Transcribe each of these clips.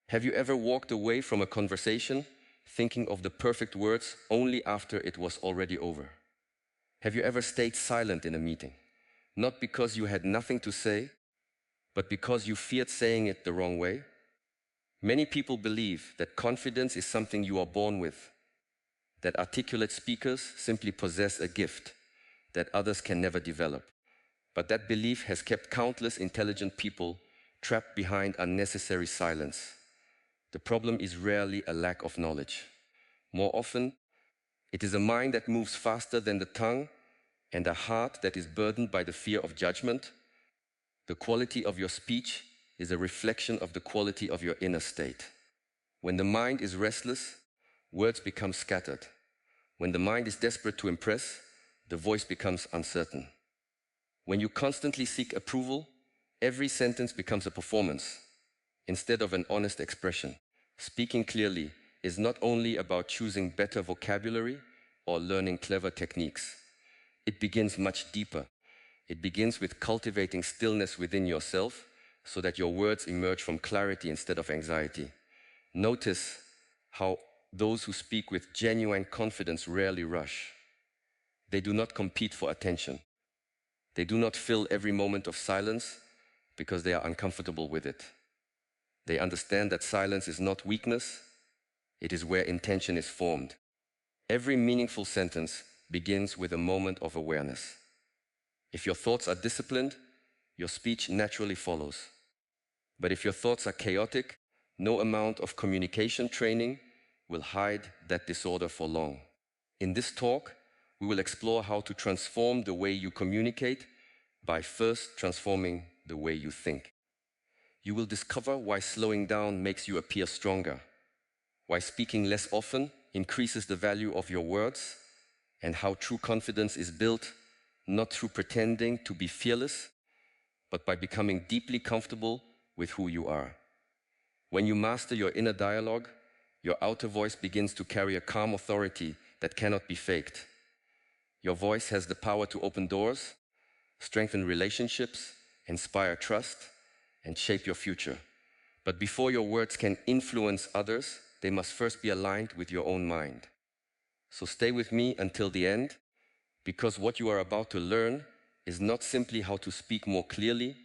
Have you ever walked away from a conversation thinking of the perfect words only after it was already over? Have you ever stayed silent in a meeting, not because you had nothing to say, but because you feared saying it the wrong way? Many people believe that confidence is something you are born with, that articulate speakers simply possess a gift that others can never develop. But that belief has kept countless intelligent people trapped behind unnecessary silence. The problem is rarely a lack of knowledge. More often, it is a mind that moves faster than the tongue and a heart that is burdened by the fear of judgment. The quality of your speech is a reflection of the quality of your inner state. When the mind is restless, words become scattered. When the mind is desperate to impress, the voice becomes uncertain. When you constantly seek approval, every sentence becomes a performance instead of an honest expression. Speaking clearly is not only about choosing better vocabulary or learning clever techniques. It begins much deeper. It begins with cultivating stillness within yourself so that your words emerge from clarity instead of anxiety. Notice how those who speak with genuine confidence rarely rush. They do not compete for attention. They do not fill every moment of silence because they are uncomfortable with it. They understand that silence is not weakness, it is where intention is formed. Every meaningful sentence begins with a moment of awareness. If your thoughts are disciplined, your speech naturally follows. But if your thoughts are chaotic, no amount of communication training will hide that disorder for long. In this talk, we will explore how to transform the way you communicate by first transforming the way you think. You will discover why slowing down makes you appear stronger, why speaking less often increases the value of your words, and how true confidence is built not through pretending to be fearless, but by becoming deeply comfortable with who you are. When you master your inner dialogue, your outer voice begins to carry a calm authority that cannot be faked. Your voice has the power to open doors, strengthen relationships, inspire trust, and shape your future. But before your words can influence others, they must first be aligned with your own mind. So stay with me until the end, because what you are about to learn is not simply how to speak more clearly,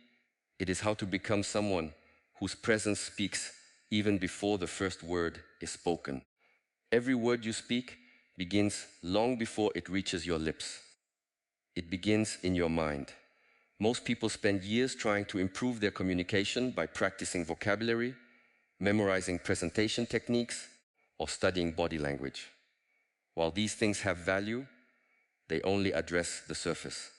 it is how to become someone whose presence speaks even before the first word is spoken. Every word you speak begins long before it reaches your lips. It begins in your mind. Most people spend years trying to improve their communication by practicing vocabulary, memorizing presentation techniques, or studying body language. While these things have value, they only address the surface.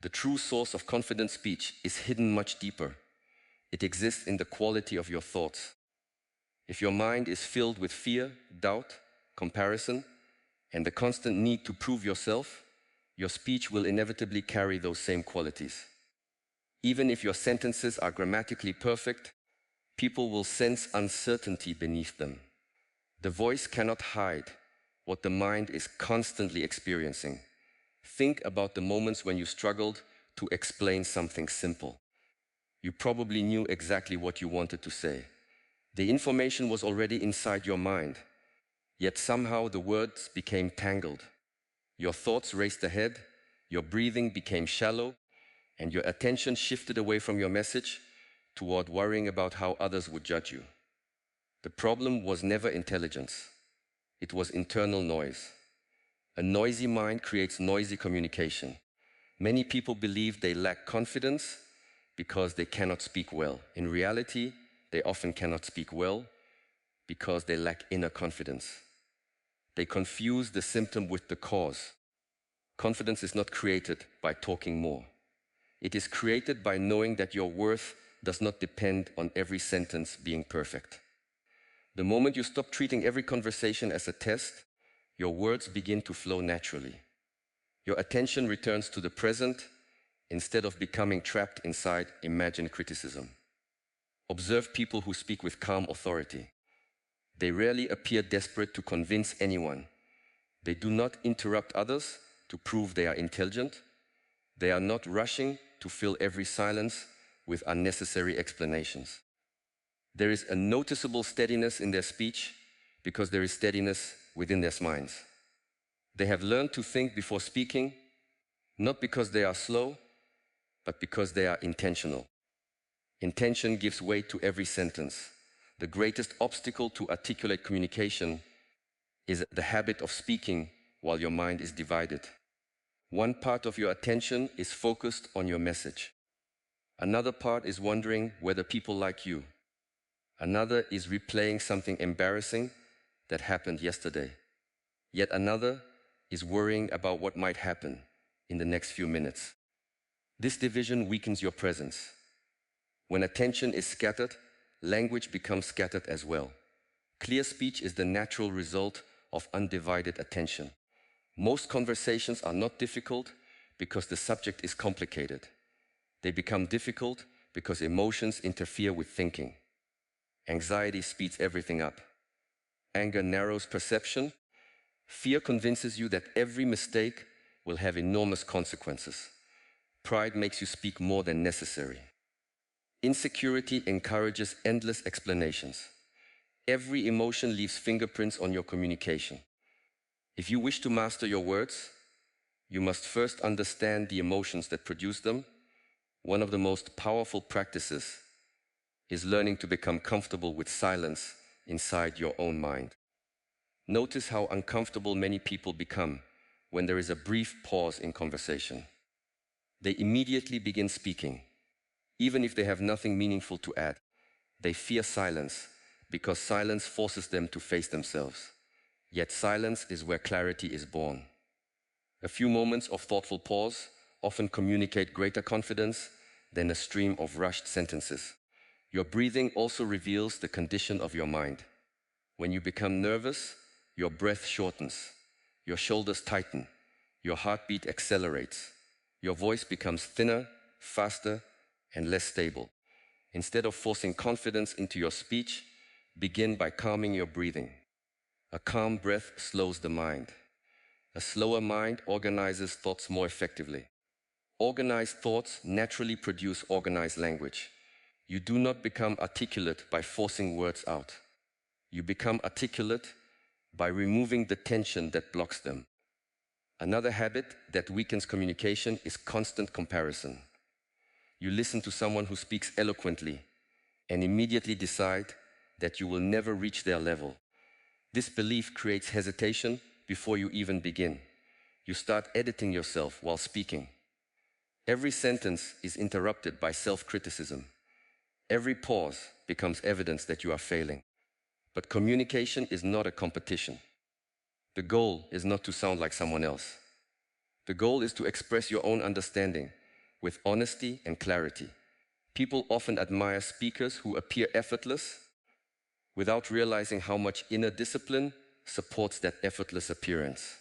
The true source of confident speech is hidden much deeper. It exists in the quality of your thoughts. If your mind is filled with fear, doubt, comparison, and the constant need to prove yourself, your speech will inevitably carry those same qualities. Even if your sentences are grammatically perfect, people will sense uncertainty beneath them. The voice cannot hide what the mind is constantly experiencing. Think about the moments when you struggled to explain something simple. You probably knew exactly what you wanted to say. The information was already inside your mind, yet somehow the words became tangled. Your thoughts raced ahead, your breathing became shallow, and your attention shifted away from your message toward worrying about how others would judge you. The problem was never intelligence. It was internal noise. A noisy mind creates noisy communication. Many people believe they lack confidence because they cannot speak well. In reality, they often cannot speak well because they lack inner confidence. They confuse the symptom with the cause. Confidence is not created by talking more. It is created by knowing that your worth does not depend on every sentence being perfect. The moment you stop treating every conversation as a test, your words begin to flow naturally. Your attention returns to the present instead of becoming trapped inside imagined criticism. Observe people who speak with calm authority. They rarely appear desperate to convince anyone. They do not interrupt others to prove they are intelligent. They are not rushing to fill every silence with unnecessary explanations. There is a noticeable steadiness in their speech because there is steadiness within their minds. They have learned to think before speaking, not because they are slow, but because they are intentional. Intention gives weight to every sentence. The greatest obstacle to articulate communication is the habit of speaking while your mind is divided. One part of your attention is focused on your message. Another part is wondering whether people like you. Another is replaying something embarrassing that happened yesterday. Yet another is worrying about what might happen in the next few minutes. This division weakens your presence. When attention is scattered, language becomes scattered as well. Clear speech is the natural result of undivided attention. Most conversations are not difficult because the subject is complicated. They become difficult because emotions interfere with thinking. Anxiety speeds everything up. Anger narrows perception. Fear convinces you that every mistake will have enormous consequences. Pride makes you speak more than necessary. Insecurity encourages endless explanations. Every emotion leaves fingerprints on your communication. If you wish to master your words, you must first understand the emotions that produce them. One of the most powerful practices is learning to become comfortable with silence inside your own mind. Notice how uncomfortable many people become when there is a brief pause in conversation. They immediately begin speaking, even if they have nothing meaningful to add. They fear silence because silence forces them to face themselves. Yet silence is where clarity is born. A few moments of thoughtful pause often communicate greater confidence than a stream of rushed sentences. Your breathing also reveals the condition of your mind. When you become nervous, your breath shortens, your shoulders tighten, your heartbeat accelerates, your voice becomes thinner, faster, and less stable. Instead of forcing confidence into your speech, begin by calming your breathing. A calm breath slows the mind. A slower mind organizes thoughts more effectively. Organized thoughts naturally produce organized language. You do not become articulate by forcing words out. You become articulate by removing the tension that blocks them. Another habit that weakens communication is constant comparison. You listen to someone who speaks eloquently and immediately decide that you will never reach their level. This belief creates hesitation before you even begin. You start editing yourself while speaking. Every sentence is interrupted by self-criticism. Every pause becomes evidence that you are failing. But communication is not a competition. The goal is not to sound like someone else. The goal is to express your own understanding with honesty and clarity. People often admire speakers who appear effortless without realizing how much inner discipline supports that effortless appearance.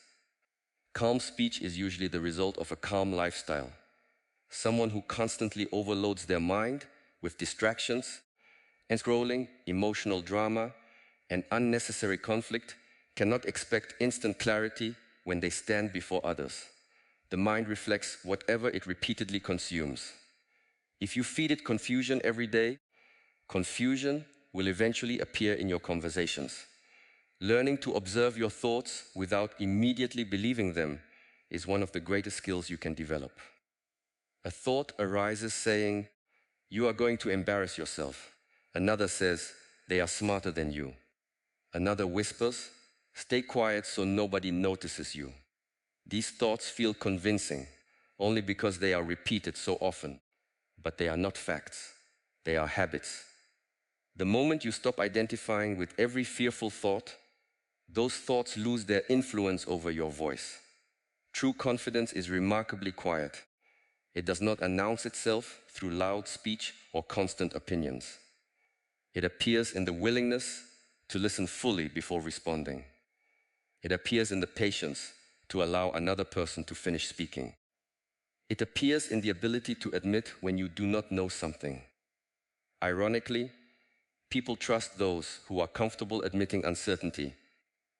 Calm speech is usually the result of a calm lifestyle. Someone who constantly overloads their mind with distractions and scrolling, emotional drama, and unnecessary conflict cannot expect instant clarity when they stand before others. The mind reflects whatever it repeatedly consumes. If you feed it confusion every day, confusion will eventually appear in your conversations. Learning to observe your thoughts without immediately believing them is one of the greatest skills you can develop. A thought arises saying, "You are going to embarrass yourself." Another says, "They are smarter than you." Another whispers, "Stay quiet so nobody notices you." These thoughts feel convincing only because they are repeated so often, but they are not facts. They are habits. The moment you stop identifying with every fearful thought, those thoughts lose their influence over your voice. True confidence is remarkably quiet. It does not announce itself through loud speech or constant opinions. It appears in the willingness to listen fully before responding. It appears in the patience to allow another person to finish speaking. It appears in the ability to admit when you do not know something. Ironically, people trust those who are comfortable admitting uncertainty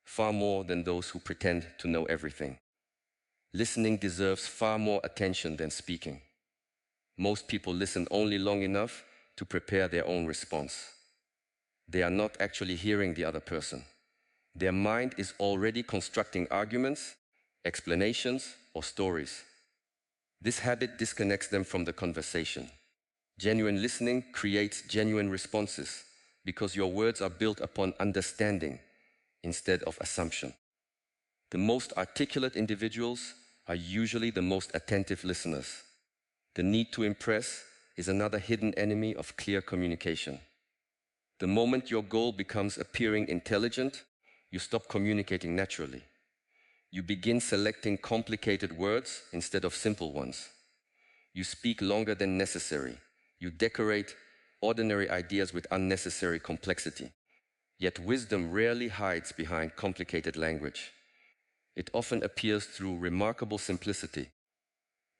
far more than those who pretend to know everything. Listening deserves far more attention than speaking. Most people listen only long enough to prepare their own response. They are not actually hearing the other person. Their mind is already constructing arguments, explanations, or stories. This habit disconnects them from the conversation. Genuine listening creates genuine responses because your words are built upon understanding instead of assumption. The most articulate individuals are usually the most attentive listeners. The need to impress is another hidden enemy of clear communication. The moment your goal becomes appearing intelligent, you stop communicating naturally. You begin selecting complicated words instead of simple ones. You speak longer than necessary. You decorate ordinary ideas with unnecessary complexity. Yet wisdom rarely hides behind complicated language. It often appears through remarkable simplicity.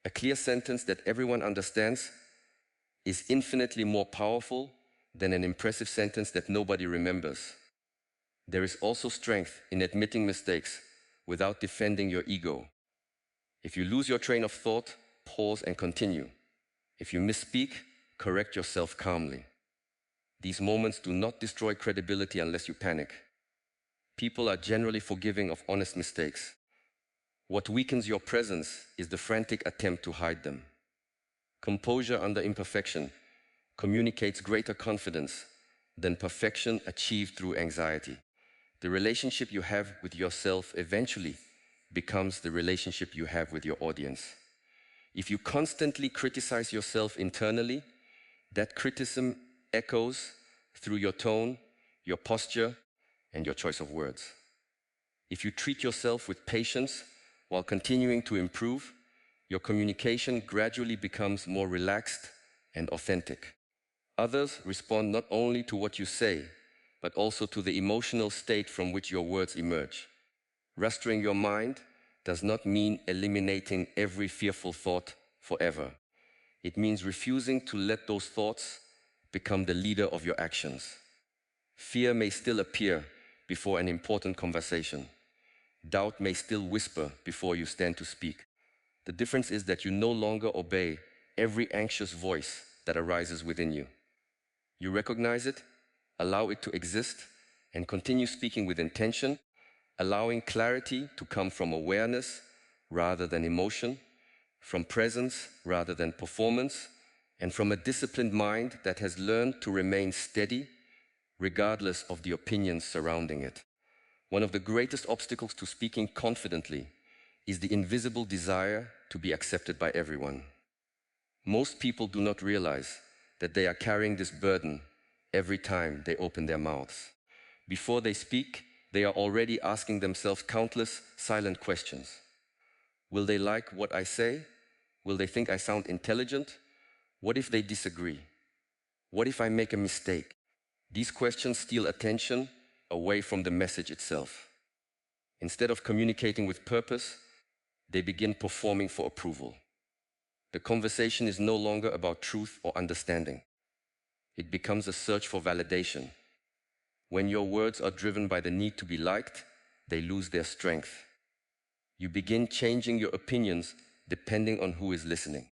A clear sentence that everyone understands is infinitely more powerful than an impressive sentence that nobody remembers. There is also strength in admitting mistakes without defending your ego. If you lose your train of thought, pause and continue. If you misspeak, correct yourself calmly. These moments do not destroy credibility unless you panic. People are generally forgiving of honest mistakes. What weakens your presence is the frantic attempt to hide them. Composure under imperfection communicates greater confidence than perfection achieved through anxiety. The relationship you have with yourself eventually becomes the relationship you have with your audience. If you constantly criticize yourself internally, that criticism echoes through your tone, your posture, and your choice of words. If you treat yourself with patience while continuing to improve, your communication gradually becomes more relaxed and authentic. Others respond not only to what you say, but also to the emotional state from which your words emerge. Restoring your mind does not mean eliminating every fearful thought forever. It means refusing to let those thoughts become the leader of your actions. Fear may still appear before an important conversation. Doubt may still whisper before you stand to speak. The difference is that you no longer obey every anxious voice that arises within you. You recognize it, allow it to exist, and continue speaking with intention, allowing clarity to come from awareness rather than emotion, from presence rather than performance, and from a disciplined mind that has learned to remain steady regardless of the opinions surrounding it. One of the greatest obstacles to speaking confidently is the invisible desire to be accepted by everyone. Most people do not realize that they are carrying this burden every time they open their mouths. Before they speak, they are already asking themselves countless silent questions. Will they like what I say? Will they think I sound intelligent? What if they disagree? What if I make a mistake? These questions steal attention away from the message itself. Instead of communicating with purpose, they begin performing for approval. The conversation is no longer about truth or understanding. It becomes a search for validation. When your words are driven by the need to be liked, they lose their strength. You begin changing your opinions depending on who is listening.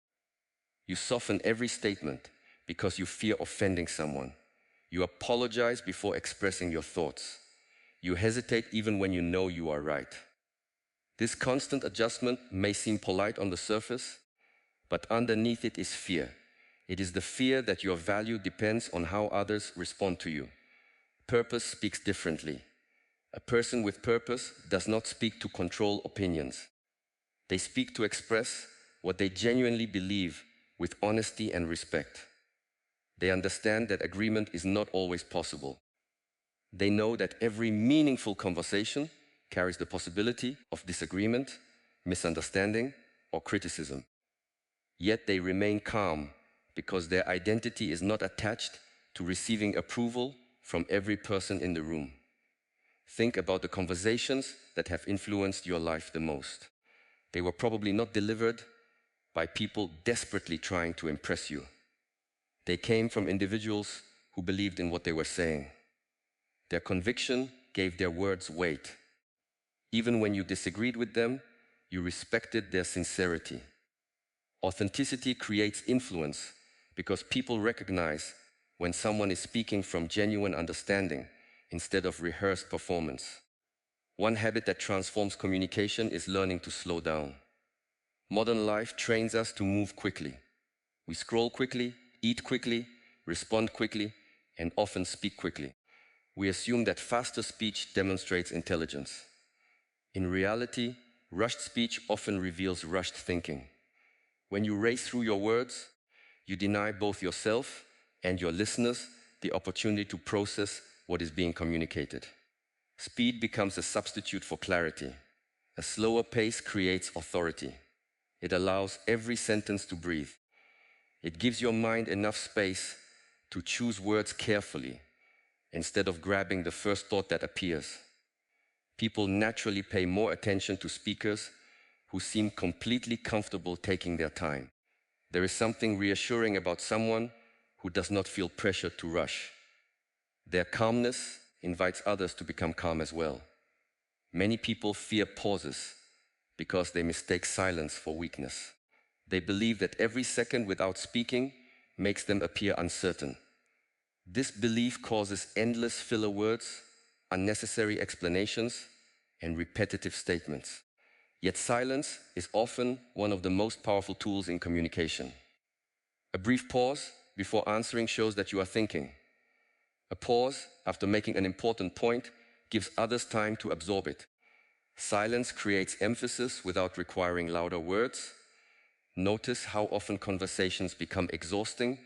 You soften every statement because you fear offending someone. You apologize before expressing your thoughts. You hesitate even when you know you are right. This constant adjustment may seem polite on the surface, but underneath it is fear. It is the fear that your value depends on how others respond to you. Purpose speaks differently. A person with purpose does not speak to control opinions. They speak to express what they genuinely believe with honesty and respect. They understand that agreement is not always possible. They know that every meaningful conversation carries the possibility of disagreement, misunderstanding, or criticism. Yet they remain calm because their identity is not attached to receiving approval from every person in the room. Think about the conversations that have influenced your life the most. They were probably not delivered by people desperately trying to impress you. They came from individuals who believed in what they were saying. Their conviction gave their words weight. Even when you disagreed with them, you respected their sincerity. Authenticity creates influence because people recognize when someone is speaking from genuine understanding instead of rehearsed performance. One habit that transforms communication is learning to slow down. Modern life trains us to move quickly. We scroll quickly, eat quickly, respond quickly, and often speak quickly. We assume that faster speech demonstrates intelligence. In reality, rushed speech often reveals rushed thinking. When you race through your words, you deny both yourself and your listeners the opportunity to process what is being communicated. Speed becomes a substitute for clarity. A slower pace creates authority. It allows every sentence to breathe. It gives your mind enough space to choose words carefully instead of grabbing the first thought that appears. People naturally pay more attention to speakers who seem completely comfortable taking their time. There is something reassuring about someone who does not feel pressured to rush. Their calmness invites others to become calm as well. Many people fear pauses because they mistake silence for weakness. They believe that every second without speaking makes them appear uncertain. This belief causes endless filler words, unnecessary explanations, and repetitive statements. Yet silence is often one of the most powerful tools in communication. A brief pause before answering shows that you are thinking. A pause after making an important point gives others time to absorb it. Silence creates emphasis without requiring louder words. Notice how often conversations become exhausting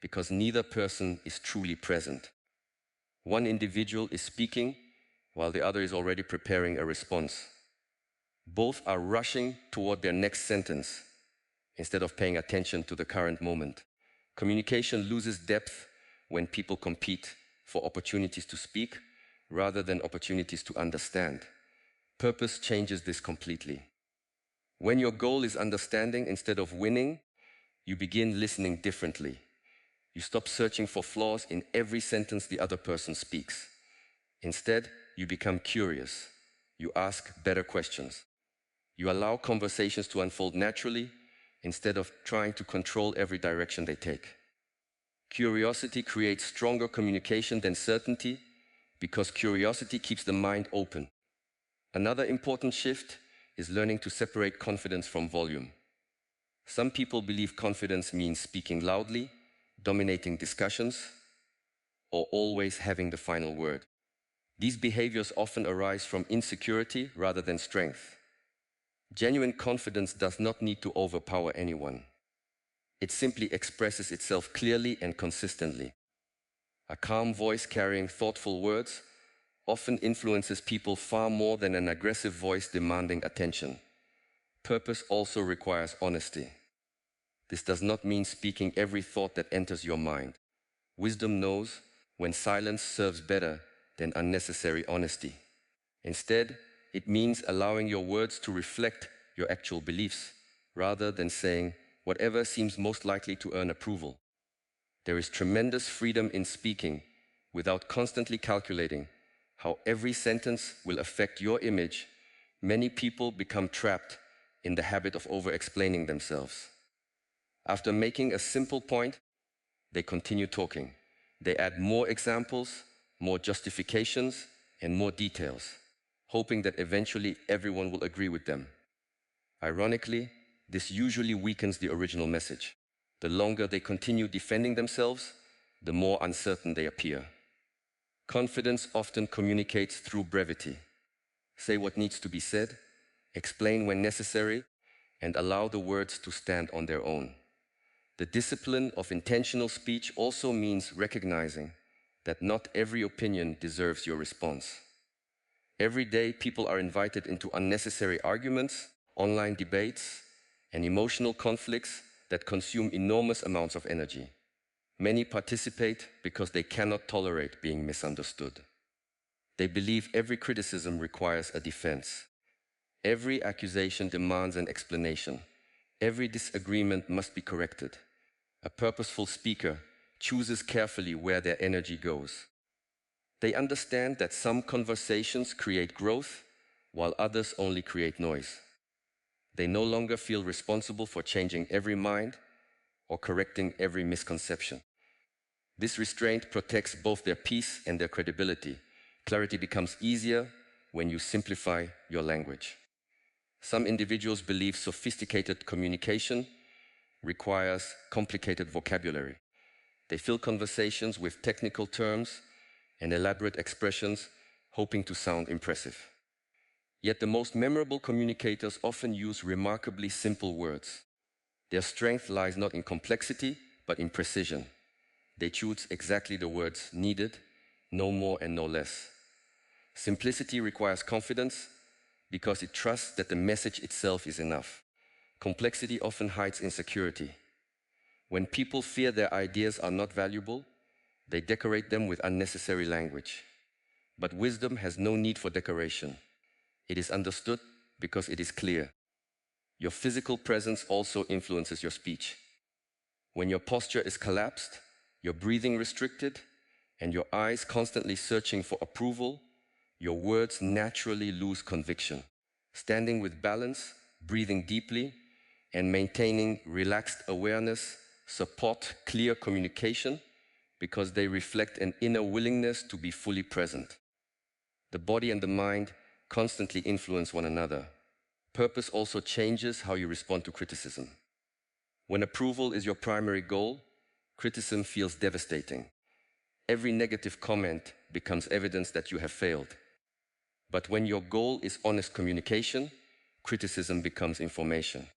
because neither person is truly present. One individual is speaking while the other is already preparing a response. Both are rushing toward their next sentence instead of paying attention to the current moment. Communication loses depth when people compete for opportunities to speak rather than opportunities to understand. Purpose changes this completely. When your goal is understanding instead of winning, you begin listening differently. You stop searching for flaws in every sentence the other person speaks. Instead, you become curious. You ask better questions. You allow conversations to unfold naturally instead of trying to control every direction they take. Curiosity creates stronger communication than certainty because curiosity keeps the mind open. Another important shift is learning to separate confidence from volume. Some people believe confidence means speaking loudly, dominating discussions, or always having the final word. These behaviors often arise from insecurity rather than strength. Genuine confidence does not need to overpower anyone. It simply expresses itself clearly and consistently. A calm voice carrying thoughtful words often influences people far more than an aggressive voice demanding attention. Purpose also requires honesty. This does not mean speaking every thought that enters your mind. Wisdom knows when silence serves better than unnecessary honesty. Instead, it means allowing your words to reflect your actual beliefs, rather than saying whatever seems most likely to earn approval. There is tremendous freedom in speaking without constantly calculating how every sentence will affect your image. Many people become trapped in the habit of over-explaining themselves. After making a simple point, they continue talking. They add more examples, more justifications, and more details, hoping that eventually everyone will agree with them. Ironically, this usually weakens the original message. The longer they continue defending themselves, the more uncertain they appear. Confidence often communicates through brevity. Say what needs to be said, explain when necessary, and allow the words to stand on their own. The discipline of intentional speech also means recognizing that not every opinion deserves your response. Every day, people are invited into unnecessary arguments, online debates, and emotional conflicts that consume enormous amounts of energy. Many participate because they cannot tolerate being misunderstood. They believe every criticism requires a defense. Every accusation demands an explanation. Every disagreement must be corrected. A purposeful speaker chooses carefully where their energy goes. They understand that some conversations create growth, while others only create noise. They no longer feel responsible for changing every mind or correcting every misconception. This restraint protects both their peace and their credibility. Clarity becomes easier when you simplify your language. Some individuals believe sophisticated communication requires complicated vocabulary. They fill conversations with technical terms and elaborate expressions, hoping to sound impressive. Yet the most memorable communicators often use remarkably simple words. Their strength lies not in complexity, but in precision. They choose exactly the words needed, no more and no less. Simplicity requires confidence because it trusts that the message itself is enough. Complexity often hides insecurity. When people fear their ideas are not valuable, they decorate them with unnecessary language. But wisdom has no need for decoration. It is understood because it is clear. Your physical presence also influences your speech. When your posture is collapsed, your breathing restricted, and your eyes constantly searching for approval, your words naturally lose conviction. Standing with balance, breathing deeply, and maintaining relaxed awareness support clear communication because they reflect an inner willingness to be fully present. The body and the mind constantly influence one another. Purpose also changes how you respond to criticism. When approval is your primary goal, criticism feels devastating. Every negative comment becomes evidence that you have failed. But when your goal is honest communication, criticism becomes information.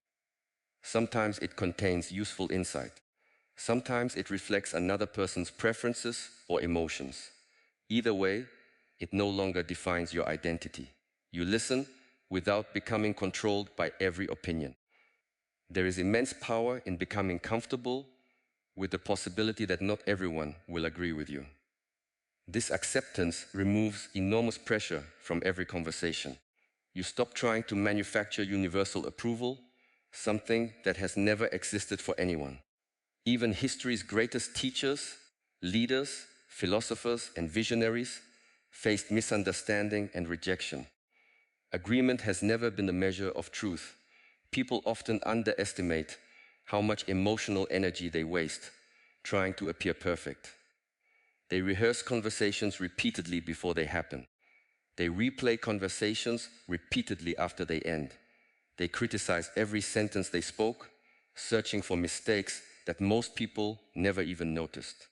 Sometimes it contains useful insight. Sometimes it reflects another person's preferences or emotions. Either way, it no longer defines your identity. You listen without becoming controlled by every opinion. There is immense power in becoming comfortable with the possibility that not everyone will agree with you. This acceptance removes enormous pressure from every conversation. You stop trying to manufacture universal approval, something that has never existed for anyone. Even history's greatest teachers, leaders, philosophers, and visionaries faced misunderstanding and rejection. Agreement has never been a measure of truth. People often underestimate how much emotional energy they waste trying to appear perfect. They rehearse conversations repeatedly before they happen. They replay conversations repeatedly after they end. They criticize every sentence they spoke, searching for mistakes that most people never even noticed.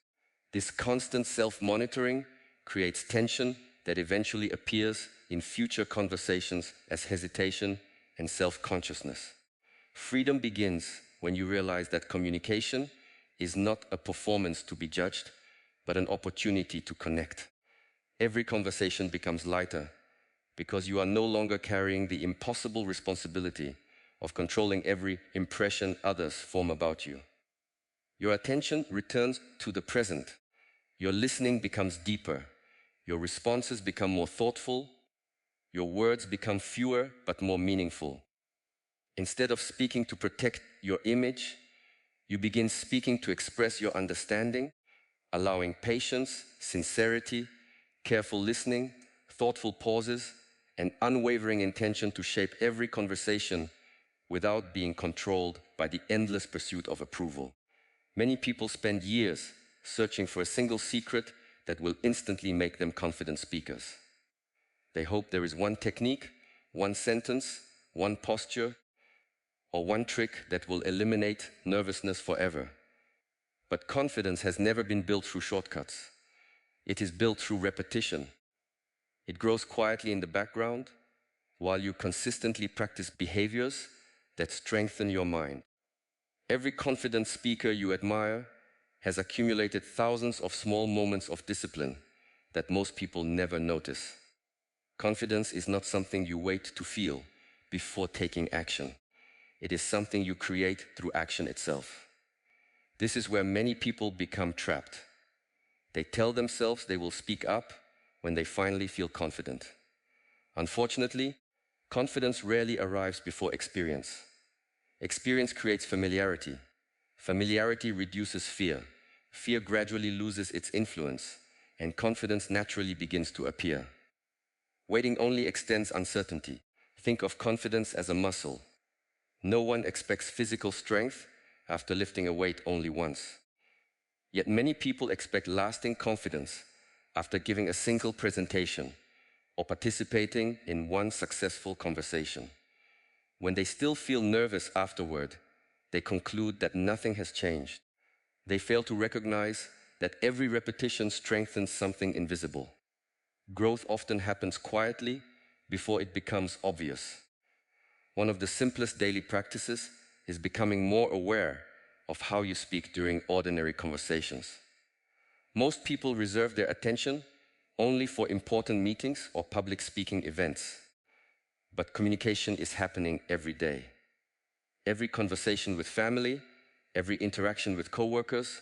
This constant self-monitoring creates tension that eventually appears in future conversations as hesitation and self-consciousness. Freedom begins when you realize that communication is not a performance to be judged, but an opportunity to connect. Every conversation becomes lighter because you are no longer carrying the impossible responsibility of controlling every impression others form about you. Your attention returns to the present. Your listening becomes deeper. Your responses become more thoughtful. Your words become fewer but more meaningful. Instead of speaking to protect your image, you begin speaking to express your understanding, allowing patience, sincerity, careful listening, thoughtful pauses, and unwavering intention to shape every conversation without being controlled by the endless pursuit of approval. Many people spend years searching for a single secret that will instantly make them confident speakers. They hope there is one technique, one sentence, one posture, or one trick that will eliminate nervousness forever. But confidence has never been built through shortcuts. It is built through repetition. It grows quietly in the background while you consistently practice behaviors that strengthen your mind. Every confident speaker you admire has accumulated thousands of small moments of discipline that most people never notice. Confidence is not something you wait to feel before taking action. It is something you create through action itself. This is where many people become trapped. They tell themselves they will speak up when they finally feel confident. Unfortunately, confidence rarely arrives before experience. Experience creates familiarity. Familiarity reduces fear. Fear gradually loses its influence, and confidence naturally begins to appear. Waiting only extends uncertainty. Think of confidence as a muscle. No one expects physical strength after lifting a weight only once. Yet many people expect lasting confidence after giving a single presentation or participating in one successful conversation. When they still feel nervous afterward, they conclude that nothing has changed. They fail to recognize that every repetition strengthens something invisible. Growth often happens quietly before it becomes obvious. One of the simplest daily practices is becoming more aware of how you speak during ordinary conversations. Most people reserve their attention only for important meetings or public speaking events. But communication is happening every day. Every conversation with family, every interaction with coworkers,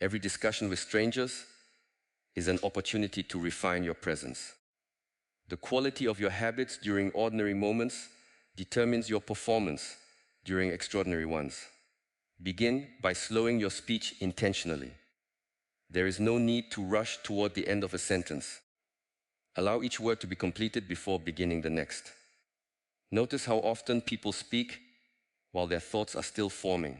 every discussion with strangers is an opportunity to refine your presence. The quality of your habits during ordinary moments determines your performance during extraordinary ones. Begin by slowing your speech intentionally. There is no need to rush toward the end of a sentence. Allow each word to be completed before beginning the next. Notice how often people speak while their thoughts are still forming.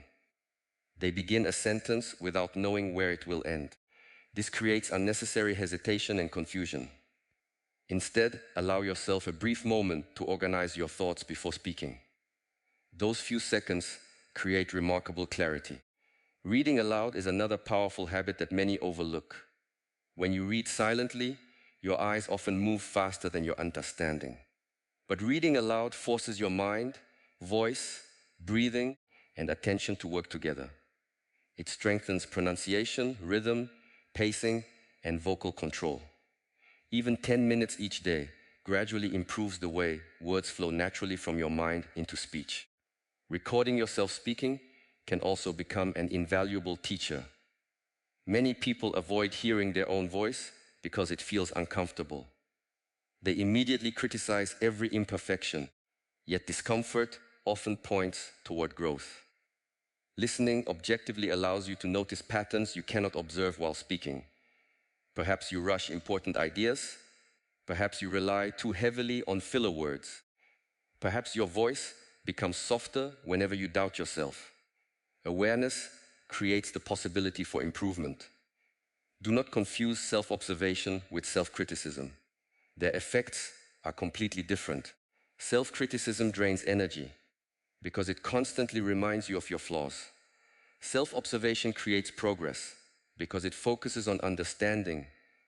They begin a sentence without knowing where it will end. This creates unnecessary hesitation and confusion. Instead, allow yourself a brief moment to organize your thoughts before speaking. Those few seconds create remarkable clarity. Reading aloud is another powerful habit that many overlook. When you read silently, your eyes often move faster than your understanding. But reading aloud forces your mind, voice, breathing, and attention to work together. It strengthens pronunciation, rhythm, pacing, and vocal control. Even 10 minutes each day gradually improves the way words flow naturally from your mind into speech. Recording yourself speaking can also become an invaluable teacher. Many people avoid hearing their own voice because it feels uncomfortable. They immediately criticize every imperfection, yet discomfort often points toward growth. Listening objectively allows you to notice patterns you cannot observe while speaking. Perhaps you rush important ideas. Perhaps you rely too heavily on filler words. Perhaps your voice becomes softer whenever you doubt yourself. Awareness creates the possibility for improvement. Do not confuse self-observation with self-criticism. Their effects are completely different. Self-criticism drains energy because it constantly reminds you of your flaws. Self-observation creates progress because it focuses on understanding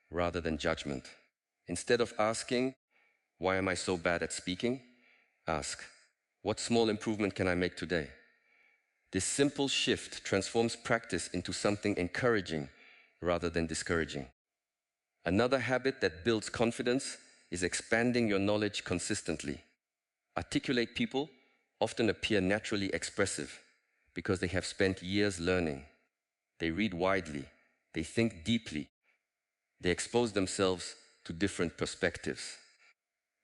rather than judgment. Instead of asking, "Why am I so bad at speaking?" ask, "What small improvement can I make today?" This simple shift transforms practice into something encouraging rather than discouraging. Another habit that builds confidence is expanding your knowledge consistently. Articulate people often appear naturally expressive because they have spent years learning. They read widely, they think deeply, they expose themselves to different perspectives.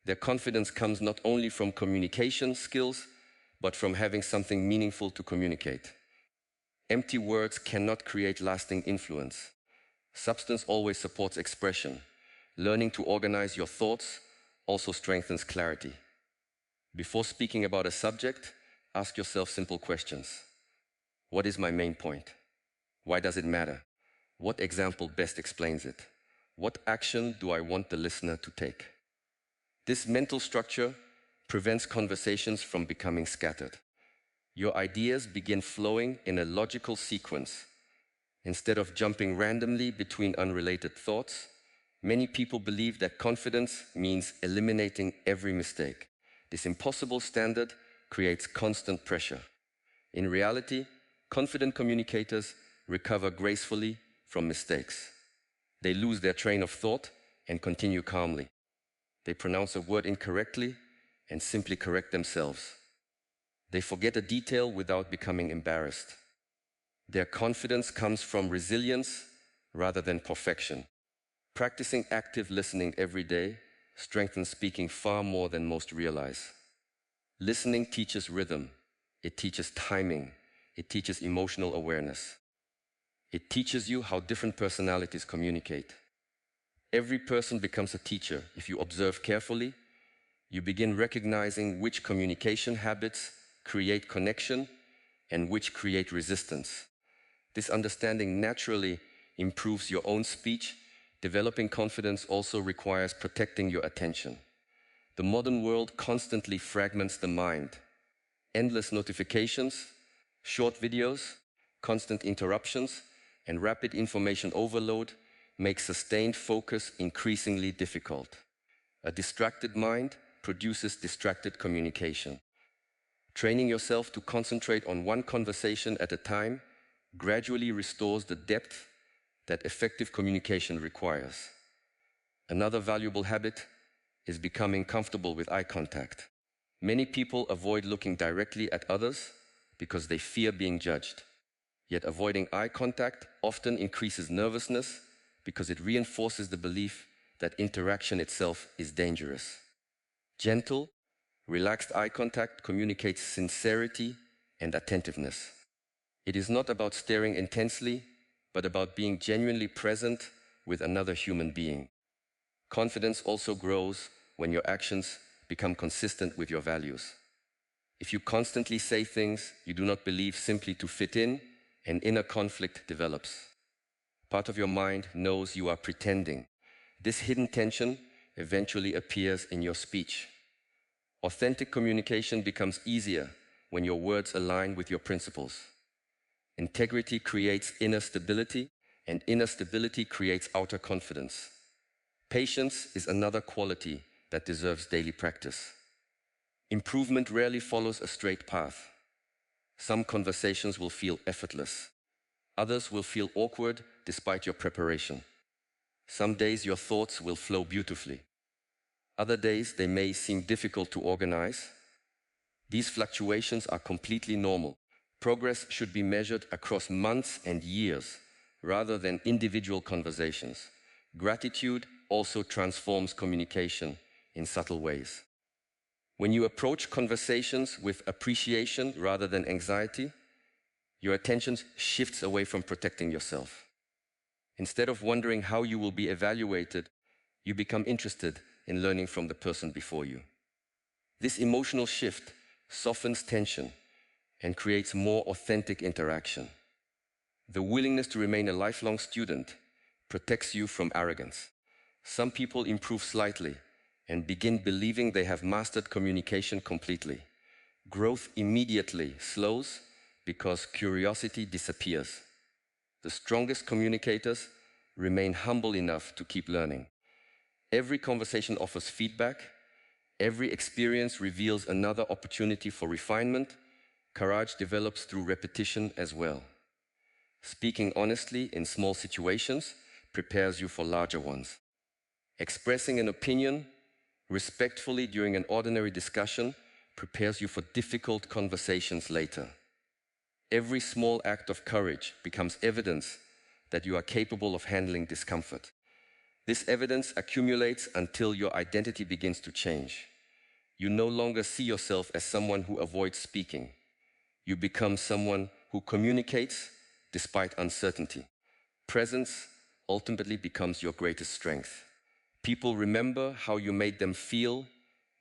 Their confidence comes not only from communication skills, but from having something meaningful to communicate. Empty words cannot create lasting influence. Substance always supports expression. Learning to organize your thoughts also strengthens clarity. Before speaking about a subject, ask yourself simple questions. What is my main point? Why does it matter? What example best explains it? What action do I want the listener to take? This mental structure prevents conversations from becoming scattered. Your ideas begin flowing in a logical sequence. Instead of jumping randomly between unrelated thoughts, many people believe that confidence means eliminating every mistake. This impossible standard creates constant pressure. In reality, confident communicators recover gracefully from mistakes. They lose their train of thought and continue calmly. They pronounce a word incorrectly and simply correct themselves. They forget a detail without becoming embarrassed. Their confidence comes from resilience rather than perfection. Practicing active listening every day strengthens speaking far more than most realize. Listening teaches rhythm, it teaches timing, it teaches emotional awareness. It teaches you how different personalities communicate. Every person becomes a teacher if you observe carefully. You begin recognizing which communication habits create connection and which create resistance. This understanding naturally improves your own speech, developing confidence also requires protecting your attention. The modern world constantly fragments the mind. Endless notifications, short videos, constant interruptions, and rapid information overload make sustained focus increasingly difficult. A distracted mind produces distracted communication. Training yourself to concentrate on one conversation at a time gradually restores the depth that effective communication requires. Another valuable habit is becoming comfortable with eye contact. Many people avoid looking directly at others because they fear being judged. Yet avoiding eye contact often increases nervousness because it reinforces the belief that interaction itself is dangerous. Gentle, relaxed eye contact communicates sincerity and attentiveness. It is not about staring intensely, but about being genuinely present with another human being. Confidence also grows when your actions become consistent with your values. If you constantly say things you do not believe simply to fit in, an inner conflict develops. Part of your mind knows you are pretending. This hidden tension eventually appears in your speech. Authentic communication becomes easier when your words align with your principles. Integrity creates inner stability, and inner stability creates outer confidence. Patience is another quality that deserves daily practice. Improvement rarely follows a straight path. Some conversations will feel effortless. Others will feel awkward despite your preparation. Some days your thoughts will flow beautifully. Other days they may seem difficult to organize. These fluctuations are completely normal. Progress should be measured across months and years rather than individual conversations. Gratitude also transforms communication in subtle ways. When you approach conversations with appreciation rather than anxiety, your attention shifts away from protecting yourself. Instead of wondering how you will be evaluated, you become interested in learning from the person before you. This emotional shift softens tension and creates more authentic interaction. The willingness to remain a lifelong student protects you from arrogance. Some people improve slightly and begin believing they have mastered communication completely. Growth immediately slows because curiosity disappears. The strongest communicators remain humble enough to keep learning. Every conversation offers feedback. Every experience reveals another opportunity for refinement. Courage develops through repetition as well. Speaking honestly in small situations prepares you for larger ones. Expressing an opinion respectfully during an ordinary discussion prepares you for difficult conversations later. Every small act of courage becomes evidence that you are capable of handling discomfort. This evidence accumulates until your identity begins to change. You no longer see yourself as someone who avoids speaking. You become someone who communicates despite uncertainty. Presence ultimately becomes your greatest strength. People remember how you made them feel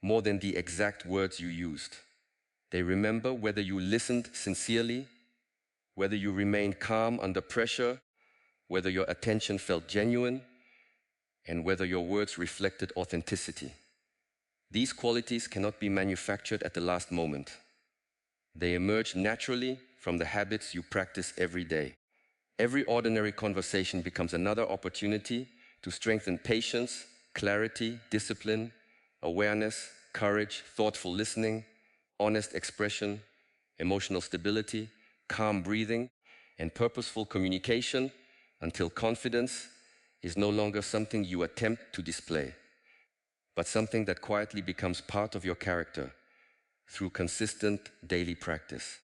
more than the exact words you used. They remember whether you listened sincerely, whether you remained calm under pressure, whether your attention felt genuine, and whether your words reflected authenticity. These qualities cannot be manufactured at the last moment. They emerge naturally from the habits you practice every day. Every ordinary conversation becomes another opportunity to strengthen patience, clarity, discipline, awareness, courage, thoughtful listening, honest expression, emotional stability, calm breathing, and purposeful communication until confidence is no longer something you attempt to display, but something that quietly becomes part of your character through consistent daily practice.